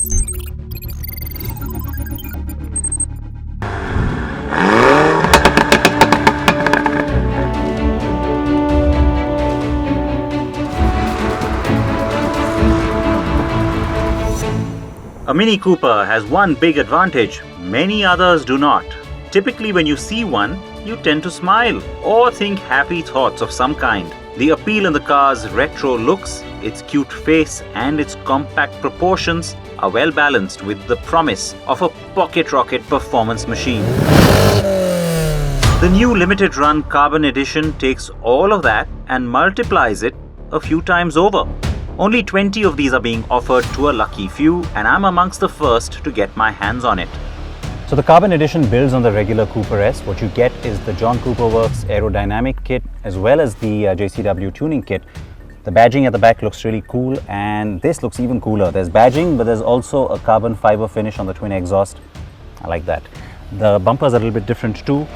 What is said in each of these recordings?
A Mini Cooper has one big advantage, many others do not. Typically when you see one, you tend to smile or think happy thoughts of some kind. The appeal in the car's retro looks, its cute face and its compact proportions are well balanced with the promise of a pocket rocket performance machine. The new limited run Carbon Edition takes all of that and multiplies it a few times over. Only 20 of these are being offered to a lucky few, and I'm amongst the first to get my hands on it. So the Carbon Edition builds on the regular Cooper S. What you get is the John Cooper Works aerodynamic kit as well as the JCW tuning kit. The badging at the back looks really cool, and this looks even cooler. There's badging, but there's also a carbon fiber finish on the twin exhaust. I like that. The bumpers are a little bit different too.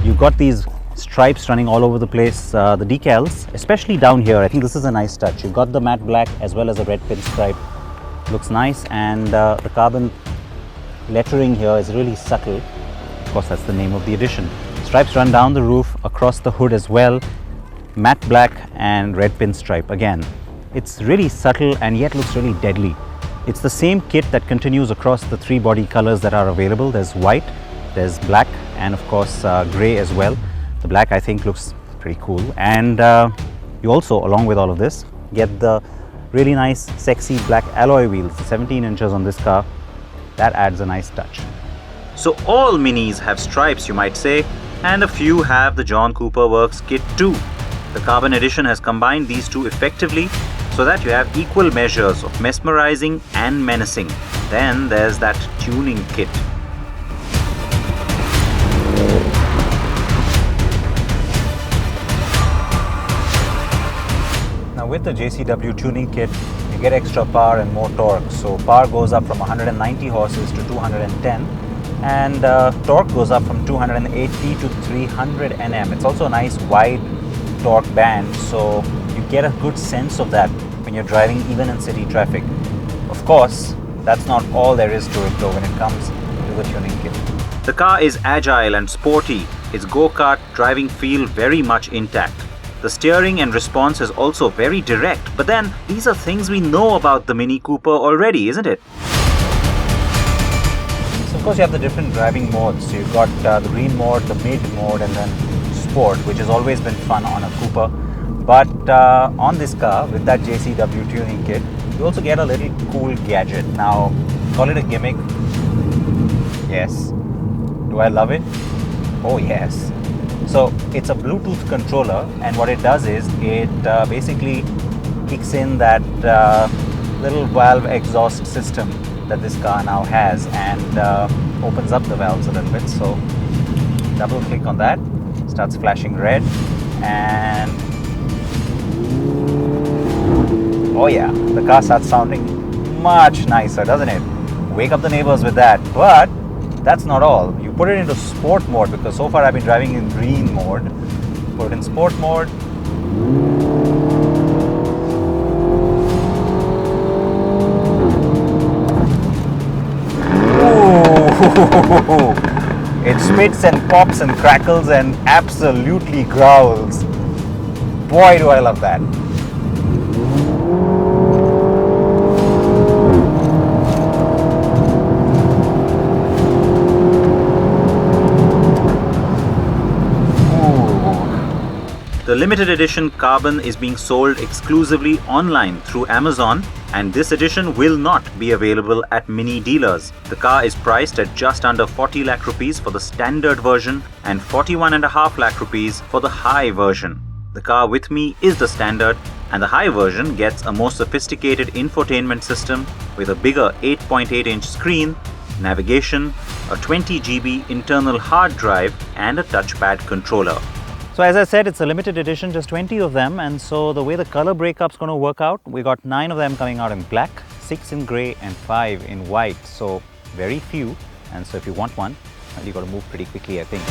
You've got these stripes running all over the place. The decals, especially down here, I think this is a nice touch. You've got the matte black as well as a red pinstripe. Looks nice, and the carbon lettering here is really subtle. Of course, that's the name of the edition. Stripes run down the roof, across the hood as well. Matte black and red pinstripe again. It's really subtle and yet looks really deadly. It's the same kit that continues across the three body colors that are available. There's white, there's black, and of course grey as well. The black I think looks pretty cool, and you also, along with all of this, get the really nice sexy black alloy wheels, 17 inches on this car. That adds a nice touch. So all Minis have stripes, you might say, and a few have the John Cooper Works kit too. The Carbon Edition has combined these two effectively so that you have equal measures of mesmerizing and menacing. Then there's that tuning kit. Now with the JCW tuning kit, you get extra power and more torque. So power goes up from 190 horses to 210, and torque goes up from 280 to 300 Nm. It's also a nice wide torque band, so you get a good sense of that when you're driving even in city traffic. Of course, that's not all there is to it though when it comes to the tuning kit. The car is agile and sporty, its go-kart driving feel very much intact. The steering and response is also very direct, but then these are things we know about the Mini Cooper already, isn't it? So of course you have the different driving modes. So you've got the green mode, the mid mode, and then sport, which has always been fun on a Cooper. But on this car, with that JCW tuning kit, you also get a little cool gadget. Now, call it a gimmick. Yes. Do I love it? Oh yes. So it's a Bluetooth controller, and what it does is it basically kicks in that little valve exhaust system that this car now has, and opens up the valves a little bit. So double click on that, starts flashing red, and oh yeah, the car starts sounding much nicer, doesn't it? Wake up the neighbors with that. But that's not all. You put it into sport mode, because so far I've been driving in green mode. Put it in sport mode. Ooh. It spits and pops and crackles and absolutely growls. Boy, do I love that. The limited edition Carbon is being sold exclusively online through Amazon, and this edition will not be available at Mini dealers. The car is priced at just under 40 lakh rupees for the standard version and 41.5 lakh rupees for the high version. The car with me is the standard, and the high version gets a more sophisticated infotainment system with a bigger 8.8-inch screen, navigation, a 20 GB internal hard drive, and a touchpad controller. So as I said, it's a limited edition, just 20 of them, and so the way the color breakup's going to work out, we got 9 of them coming out in black, 6 in grey and 5 in white, so very few. And so if you want one, you got to move pretty quickly, I think.